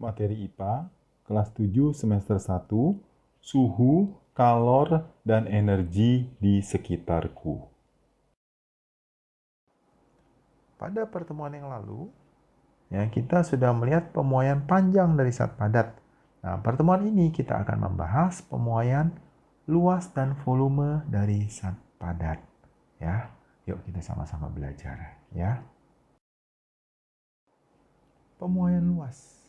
Materi IPA, kelas 7 semester 1, suhu, kalor, dan energi di sekitarku. Pada pertemuan yang lalu, kita sudah melihat pemuaian panjang dari zat padat. Nah, pertemuan ini kita akan membahas pemuaian luas dan volume dari zat padat. Ya, yuk kita sama-sama belajar. Ya, pemuaian luas.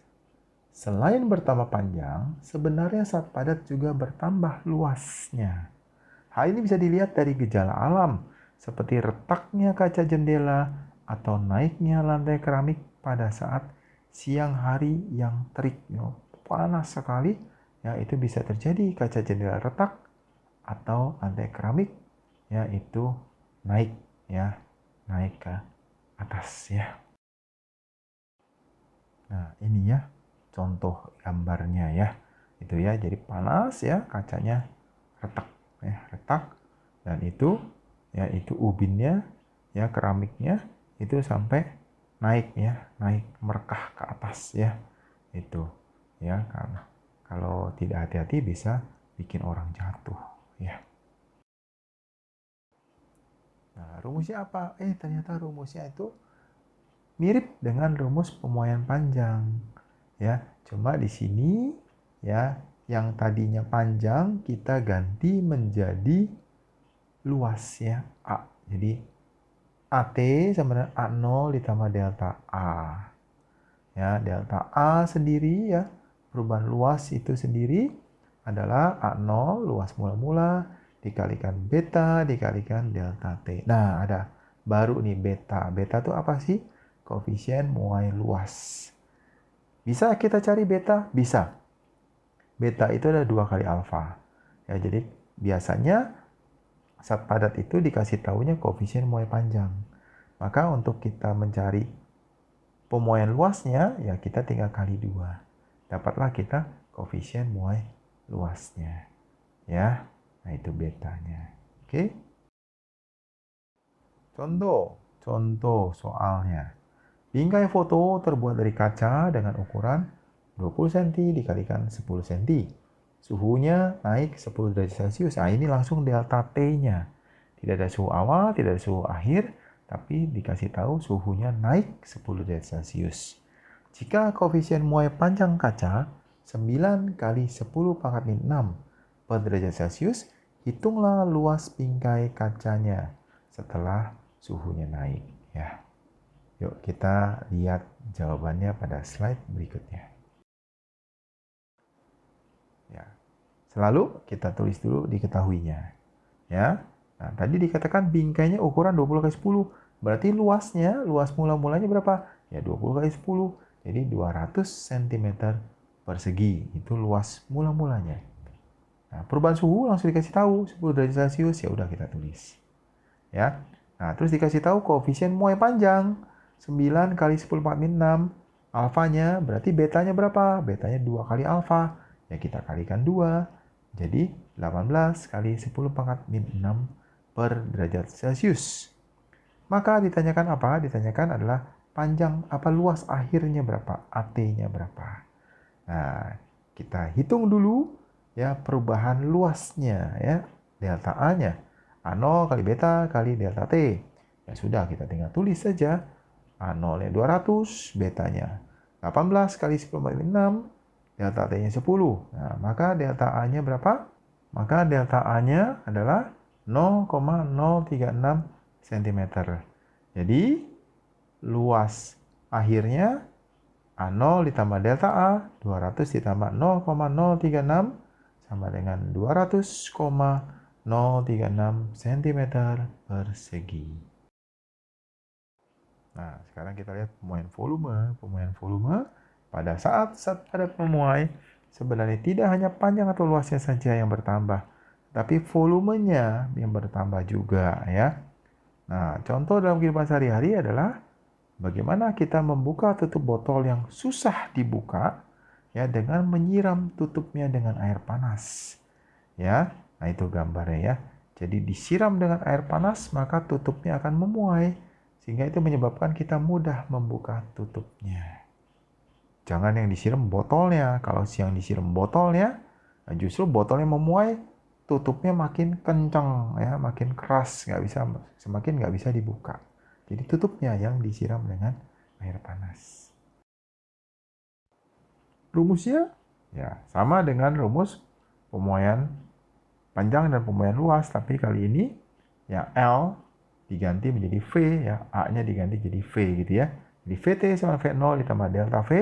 Selain bertambah panjang, sebenarnya zat padat juga bertambah luasnya. Hal ini bisa dilihat dari gejala alam, seperti retaknya kaca jendela atau naiknya lantai keramik pada saat siang hari yang terik. Panas sekali, itu bisa terjadi kaca jendela retak atau lantai keramik, itu naik, naik ke atas, ya. Nah, ini contoh gambarnya, itu jadi panas, kacanya retak, retak, dan itu ubinnya, keramiknya itu sampai naik, naik merekah ke atas, itu, karena kalau tidak hati-hati bisa bikin orang jatuh, Nah, rumusnya apa? Ternyata rumusnya itu mirip dengan rumus pemuaian panjang, Cuma di sini, yang tadinya panjang kita ganti menjadi luas, A. Jadi AT sama dengan A0 ditambah delta A. Delta A sendiri, perubahan luas itu sendiri adalah A0 luas mula-mula dikalikan beta dikalikan delta T. Nah, ada baru nih beta. Beta itu apa sih? Koefisien muai luas. Bisa kita cari beta? Bisa. Beta itu ada 2 kali alfa. Jadi biasanya zat padat itu dikasih tahunya koefisien muai panjang. Maka untuk kita mencari pemuaian luasnya, kita tinggal kali 2. Dapatlah kita koefisien muai luasnya. Nah itu betanya. Oke. Contoh soalnya. Bingkai foto terbuat dari kaca dengan ukuran 20 cm dikalikan 10 cm. Suhunya naik 10 derajat Celcius. Nah, ini langsung delta T-nya. Tidak ada suhu awal, tidak ada suhu akhir, tapi dikasih tahu suhunya naik 10 derajat Celcius. Jika koefisien muai panjang kaca 9 kali 10 pangkat min 6 per derajat Celcius, hitunglah luas bingkai kacanya setelah suhunya naik, Yuk kita lihat jawabannya pada slide berikutnya. Selalu kita tulis dulu diketahuinya. Nah, tadi dikatakan bingkainya ukuran 20 kali 10. Berarti luas mula-mulanya berapa? 20 kali 10. Jadi 200 cm persegi. Itu luas mula-mulanya. Nah, perubahan suhu langsung dikasih tahu 10 derajat Celcius, udah kita tulis. Nah, terus dikasih tahu koefisien muai panjang 9 kali 10 pangkat min 6. Alfanya berarti betanya berapa? Betanya 2 kali alfa. Kita kalikan 2. Jadi 18 kali 10 pangkat min 6 per derajat Celcius. Maka ditanyakan apa? Ditanyakan adalah panjang luas akhirnya berapa? AT-nya berapa? Nah, kita hitung dulu perubahan luasnya, delta A-nya. A0 kali beta kali delta T. Sudah, kita tinggal tulis saja. A0-nya 200, betanya 18 kali 10 kali 6, delta T-nya 10. Nah, maka delta A-nya berapa? Maka delta A-nya adalah 0,036 cm. Jadi, luas akhirnya A0 ditambah delta A, 200 ditambah 0,036 sama dengan 200,036 cm persegi. Nah, sekarang kita lihat pemuaian volume. Pemuaian volume pada saat zat padat memuai, sebenarnya tidak hanya panjang atau luasnya saja yang bertambah, tapi volumenya yang bertambah juga, Nah, contoh dalam kehidupan sehari-hari adalah bagaimana kita membuka tutup botol yang susah dibuka, dengan menyiram tutupnya dengan air panas. Nah itu gambarnya, Jadi disiram dengan air panas, maka tutupnya akan memuai, sehingga itu menyebabkan kita mudah membuka tutupnya. Jangan yang disiram botolnya. Kalau yang disiram botolnya, justru botolnya memuai, tutupnya makin kencang, ya, makin keras, semakin nggak bisa dibuka. Jadi tutupnya yang disiram dengan air panas. Rumusnya ya sama dengan rumus pemuaian panjang dan pemuaian luas, tapi kali ini ya L diganti menjadi V, ya, A-nya diganti jadi V gitu ya. Jadi VT sama V0 ditambah delta V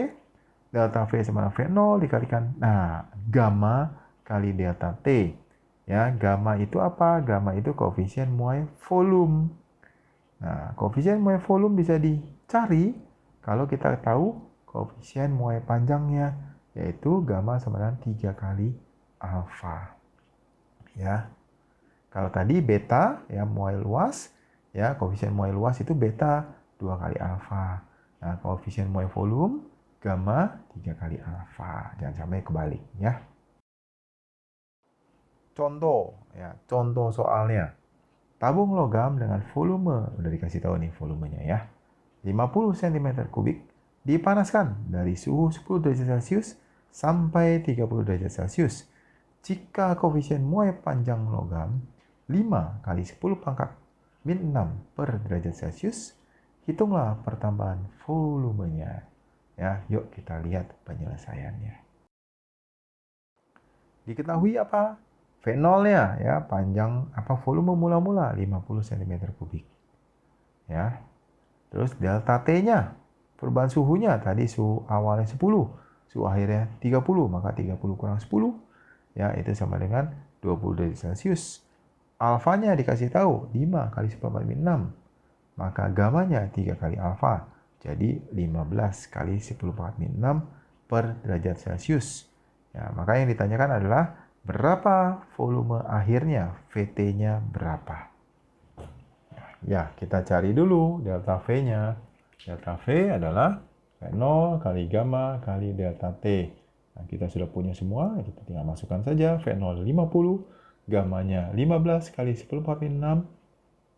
sama V0 dikalikan, nah, gamma kali delta T. Ya, gamma itu apa? Gamma itu koefisien muai volume. Nah, koefisien muai volume bisa dicari kalau kita tahu koefisien muai panjangnya, yaitu gamma sama dengan 3 kali alfa. Ya. Kalau tadi beta, ya, muai luas, ya, koefisien muai luas itu beta 2 kali alfa. Nah, koefisien muai volume gamma 3 kali alfa. Jangan sampai kebalik, ya. Contoh, ya, contoh soalnya. Tabung logam dengan volume, udah dikasih tahu nih volumenya ya, 50 cm kubik, dipanaskan dari suhu 10 derajat Celcius sampai 30 derajat Celcius. Jika koefisien muai panjang logam 5 kali 10 pangkat min 6 per derajat Celcius, hitunglah pertambahan volumenya. Ya, yuk kita lihat penyelesaiannya. Diketahui apa? V0-nya, ya, panjang volume mula-mula 50 cm kubik. Ya. Terus delta T-nya, perubahan suhunya tadi suhu awalnya 10, suhu akhirnya 30, maka 30 kurang 10, ya, itu sama dengan 20 derajat Celcius. Alfanya dikasih tahu 5 kali 10 kali 6, maka gamanya 3 kali alfa, jadi 15 kali 10 kali 6 per derajat Celcius. Ya, maka yang ditanyakan adalah berapa volume akhirnya, VT-nya berapa. Ya, kita cari dulu delta V-nya. Delta V adalah V0 kali gamma kali delta T. Nah, kita sudah punya semua, kita tinggal masukkan saja. V0 50, gammanya 15 kali 10 kali 6,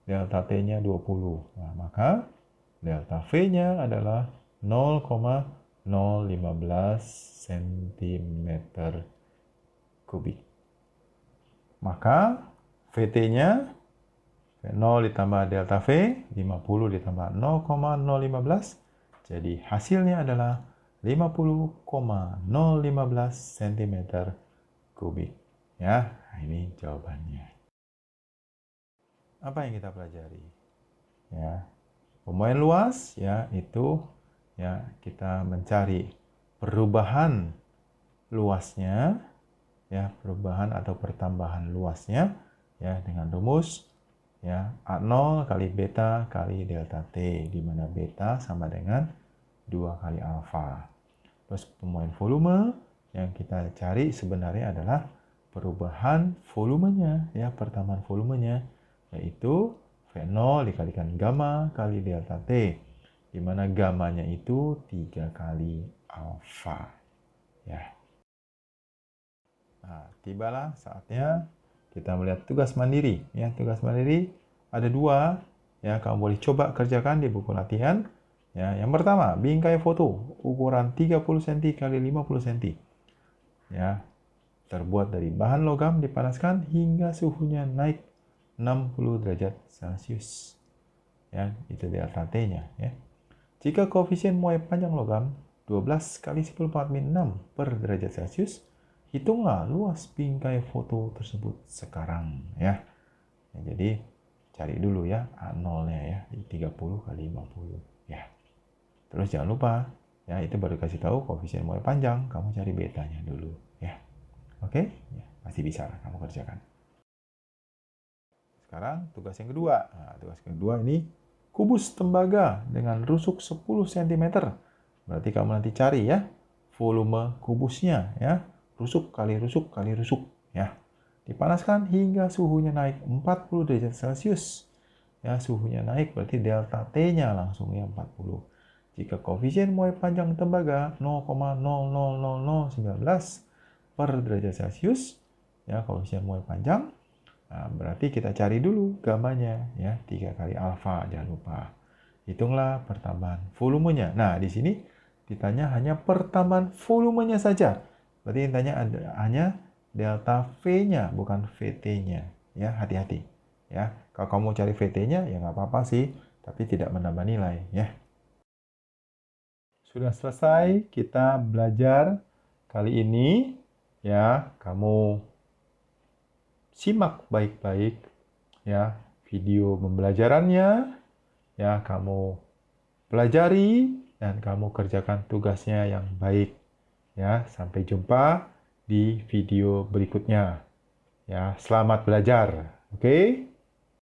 delta T-nya 20. Nah, maka delta V-nya adalah 0,015 cm kubik. Maka VT-nya V0 ditambah delta V, 50 ditambah 0,015, jadi hasilnya adalah 50,015 cm kubik. Ya, ini jawabannya. Apa yang kita pelajari? Ya, pemuaian luas, ya, itu, ya, kita mencari perubahan luasnya, ya, perubahan atau pertambahan luasnya, ya, dengan rumus, ya, A0 kali beta kali delta T, di mana beta sama dengan 2 kali alfa. Terus pemuaian volume yang kita cari sebenarnya adalah perubahan volumenya, ya, pertambahan volumenya, yaitu V0 dikalikan gamma kali delta T, di mana gammanya itu 3 kali alfa. Ya. Nah, tibalah saatnya kita melihat tugas mandiri. Ya, tugas mandiri ada 2. Ya, kamu boleh coba kerjakan di buku latihan. Ya, yang pertama, bingkai foto ukuran 30 cm x 50 cm. Ya, terbuat dari bahan logam dipanaskan hingga suhunya naik 60 derajat Celcius. Ya, itu delta T-nya, ya. Jika koefisien muai panjang logam 12 kali 10 pangkat min 6 per derajat Celcius, hitunglah luas bingkai foto tersebut sekarang, ya. Jadi cari dulu ya A0-nya, ya, 30 kali 50, ya. Terus jangan lupa, ya, itu baru kasih tahu koefisien muai panjang, kamu cari betanya dulu, ya. Oke? Ya, masih bisa kamu kerjakan. Sekarang tugas yang kedua. Nah, tugas kedua ini kubus tembaga dengan rusuk 10 cm. Berarti kamu nanti cari, ya, volume kubusnya, ya. Rusuk kali rusuk kali rusuk, ya. Dipanaskan hingga suhunya naik 40 derajat Celcius. Ya, suhunya naik berarti delta T-nya langsung, ya, 40. Jika koefisien muai panjang tembaga 0,00019 per derajat Celcius, ya, koefisien muai panjang, nah, berarti kita cari dulu gammanya, ya, 3 kali alfa, jangan lupa. Hitunglah pertambahan volumenya. Nah, di sini ditanya hanya pertambahan volumenya saja. Berarti ditanya hanya delta V-nya, bukan VT-nya. Ya, hati-hati. Ya, kalau kamu cari VT-nya, ya nggak apa-apa sih, tapi tidak menambah nilai. Ya. Sudah selesai kita belajar kali ini. Ya, kamu simak baik-baik ya video pembelajarannya. Ya, kamu pelajari dan kamu kerjakan tugasnya yang baik. Ya, sampai jumpa di video berikutnya. Ya, selamat belajar. Oke?